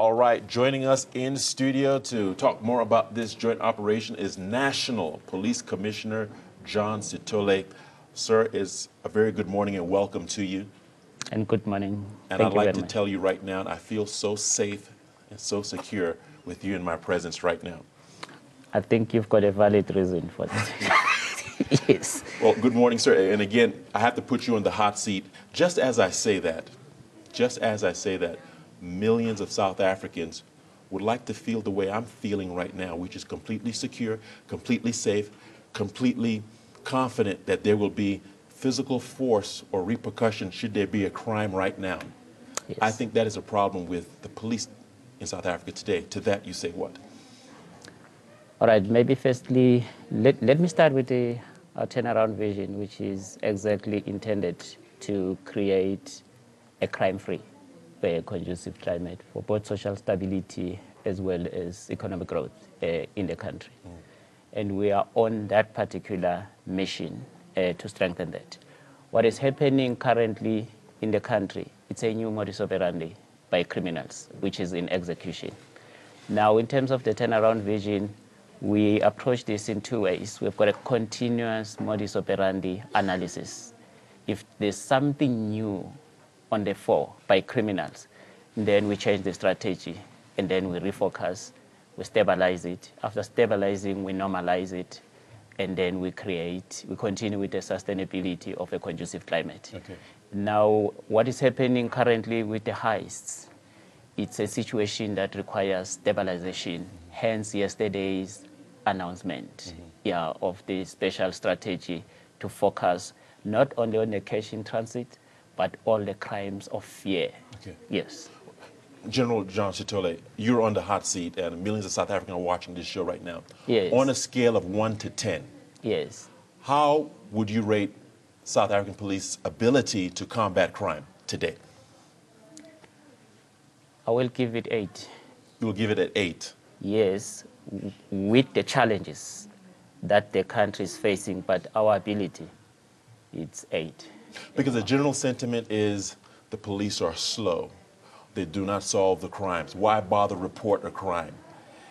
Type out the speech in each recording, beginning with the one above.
All right, joining us in studio to talk more about this joint operation is National Police Commissioner John Sitole. Sir, it's a very good morning and welcome to you. And good morning. And I'd like to tell you right now, I feel so safe and so secure with you in my presence right now. I think you've got a valid reason for that. Yes. Well, good morning, sir. And again, I have to put you on the hot seat. Just as I say that, millions of South Africans would like to feel the way I'm feeling right now, which is completely secure, completely safe, completely confident that there will be physical force or repercussion should there be a crime right now. Yes. I think that is a problem with the police in South Africa today. To that, you say what? All right, maybe firstly, let me start with our turnaround vision, which is exactly intended to create a crime-free, a conducive climate for both social stability as well as economic growth in the country. And we are on that particular mission to strengthen that. What is happening currently in the country, it's a new modus operandi by criminals, which is in execution. Now, in terms of the turnaround vision, we approach this in two ways. We've got a continuous modus operandi analysis. If there's something new on the fore by criminals, then we change the strategy, and then we refocus, we stabilize it. After stabilizing, we normalize it, and then we continue with the sustainability of a conducive climate. Okay. Now, what is happening currently with the heists, it's a situation that requires stabilization, hence yesterday's announcement of the special strategy to focus not only on the cash in transit, but all the crimes of fear. Okay. Yes. General John Sitole, you're on the hot seat, and millions of South Africans are watching this show right now. Yes. On a scale of 1 to 10, Yes. how would you rate South African police ability to combat crime today? I will give it 8. You will give it an 8. Yes, with the challenges that the country is facing, but our ability, it's 8. Because the general sentiment is the police are slow. They do not solve the crimes. Why bother report a crime?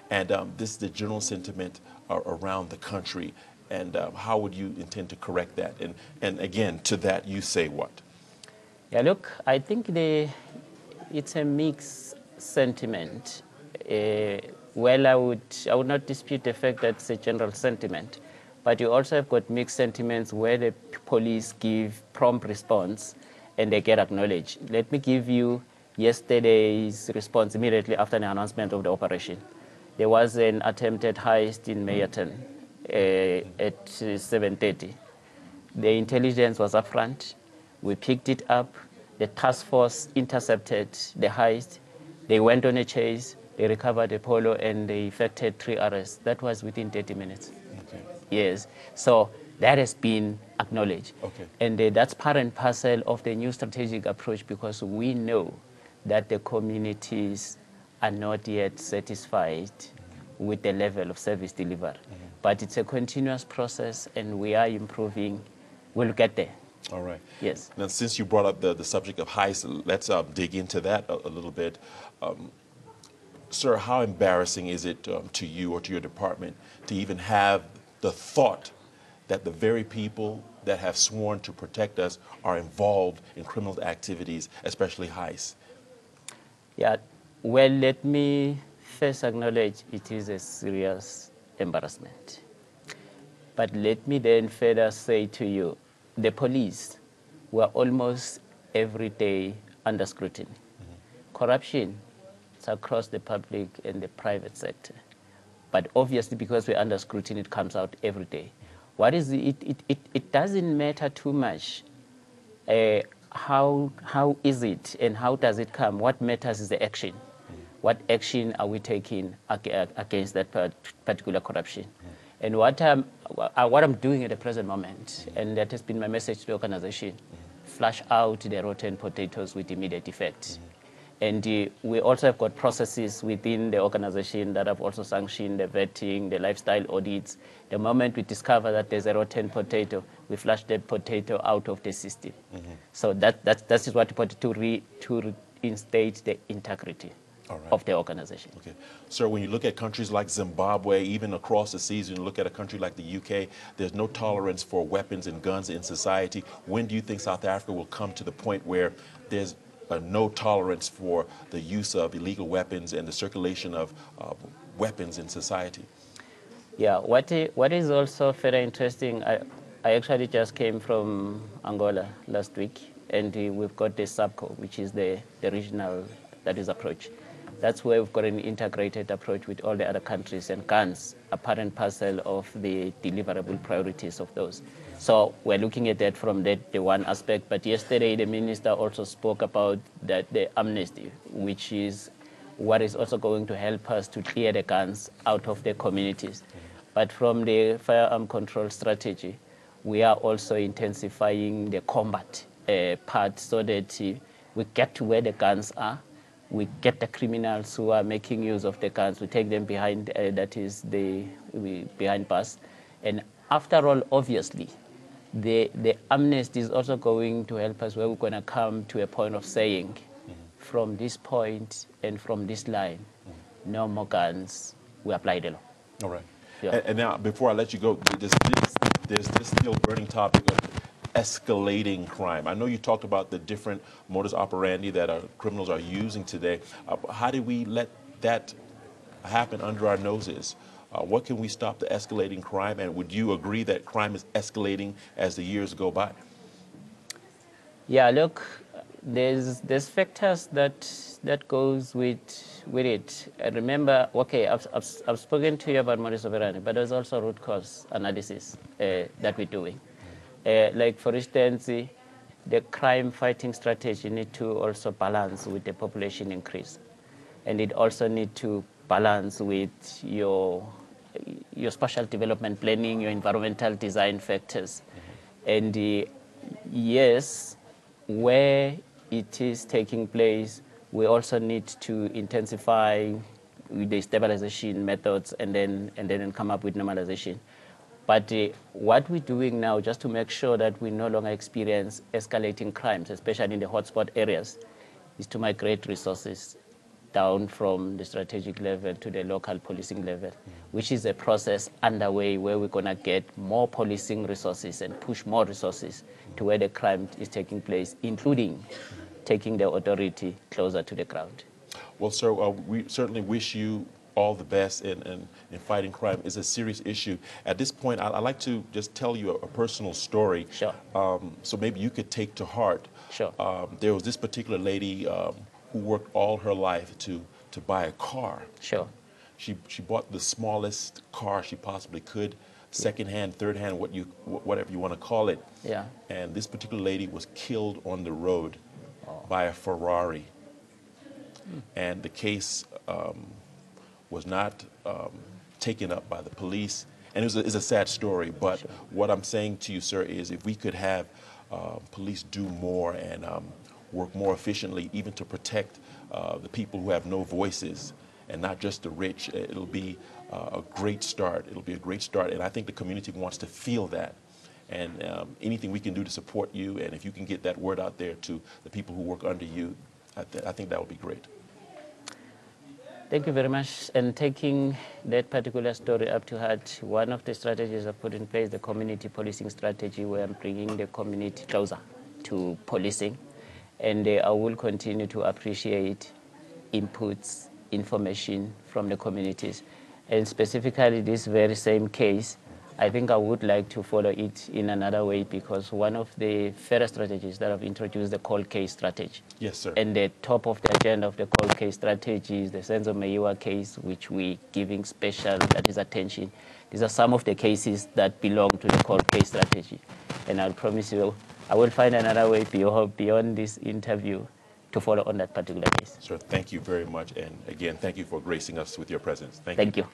And this is the general sentiment around the country. And how would you intend to correct that? And again, to that, you say what? Yeah, look, I think it's a mixed sentiment. Well, I would not dispute the fact that it's a general sentiment, but you also have got mixed sentiments where the police give prompt response and they get acknowledged. Let me give you yesterday's response immediately after the announcement of the operation. There was an attempted heist in Meyerton at 7:30. The intelligence was up front. We picked it up. The task force intercepted the heist. They went on a chase. They recovered a polo, and they effected 3 arrests. That was within 30 minutes. Okay. Yes. So that has been acknowledged. Okay. And that's part and parcel of the new strategic approach, because we know that the communities are not yet satisfied with the level of service delivered. But it's a continuous process, and we are improving. We'll get there. All right. Yes. Now, since you brought up the subject of heist, let's dig into that a little bit. Sir, how embarrassing is it to you or to your department to even have the thought that the very people that have sworn to protect us are involved in criminal activities, especially heists? Yeah, well, let me first acknowledge it is a serious embarrassment. But let me then further say to you, the police were almost every day under scrutiny. Corruption is across the public and the private sector. But obviously, because we're under scrutiny, it comes out every day. What is it doesn't matter too much how is it and how does it come. What matters is the action. What action are we taking against that particular corruption? And what I'm doing at the present moment, and that has been my message to the organization, flush out the rotten potatoes with immediate effect. And we also have got processes within the organization that have also sanctioned the vetting, the lifestyle audits. The moment we discover that there's a rotten potato, we flush that potato out of the system. So that is what we put to reinstate the integrity All right. of the organization. Okay. Sir, when you look at countries like Zimbabwe, even across the seas, and you look at a country like the UK, there's no tolerance for weapons and guns in society. When do you think South Africa will come to the point where there's no tolerance for the use of illegal weapons and the circulation of weapons in society? Yeah, what is also very interesting, I actually just came from Angola last week, and we've got the SAPCO, which is the regional that is approach. That's where we've got an integrated approach with all the other countries, and guns are part and parcel of the deliverable priorities of those. So we're looking at that from the one aspect. But yesterday, the minister also spoke about that the amnesty, which is what is also going to help us to clear the guns out of the communities. But from the firearm control strategy, we are also intensifying the combat part so that we get to where the guns are. We get the criminals who are making use of the guns. We take them behind, behind bars. And after all, obviously, the amnesty is also going to help us where we're going to come to a point of saying, from this point and from this line, no more guns, we apply the law. All right. Yeah. And now, before I let you go, there's this still burning topic of escalating crime. I know you talked about the different modus operandi that criminals are using today. How do we let that happen under our noses? What can we stop the escalating crime? And would you agree that crime is escalating as the years go by? Yeah, look, there's factors that goes with it. Remember, okay, I've spoken to you about modus operandi, but there's also root cause analysis that we're doing. Like for instance, the crime fighting strategy need to also balance with the population increase, and it also need to balance with your spatial development planning, your environmental design factors, and yes, where it is taking place, we also need to intensify with the stabilization methods and then come up with normalization. But what we're doing now, just to make sure that we no longer experience escalating crimes, especially in the hotspot areas, is to migrate resources down from the strategic level to the local policing level, which is a process underway where we're going to get more policing resources and push more resources to where the crime is taking place, including taking the authority closer to the ground. Well, sir, we certainly wish you all the best in fighting crime. It's a serious issue. At this point, I'd like to just tell you a personal story. Sure. So maybe you could take to heart. Sure. There was this particular lady who worked all her life to buy a car. Sure. She bought the smallest car she possibly could, second-hand, third-hand, whatever you want to call it. Yeah. And this particular lady was killed on the road by a Ferrari. And the case was not taken up by the police. And it's a sad story, but sure. What I'm saying to you, sir, is if we could have police do more and work more efficiently, even to protect the people who have no voices and not just the rich, it'll be a great start. It'll be a great start, and I think the community wants to feel that. And anything we can do to support you, and if you can get that word out there to the people who work under you, I think that would be great. Thank you very much. And taking that particular story up to heart, one of the strategies I've put in place, the community policing strategy, where I'm bringing the community closer to policing. And I will continue to appreciate inputs, information from the communities. And specifically this very same case, I think I would like to follow it in another way, because one of the first strategies that I've introduced, the cold case strategy. Yes, sir. And the top of the agenda of the cold case strategy is the Senzo Meyiwa case, which we're giving special, that is, attention. These are some of the cases that belong to the cold case strategy. And I'll promise you, I will find another way beyond this interview to follow on that particular case. Sir, thank you very much. And again, thank you for gracing us with your presence. Thank you.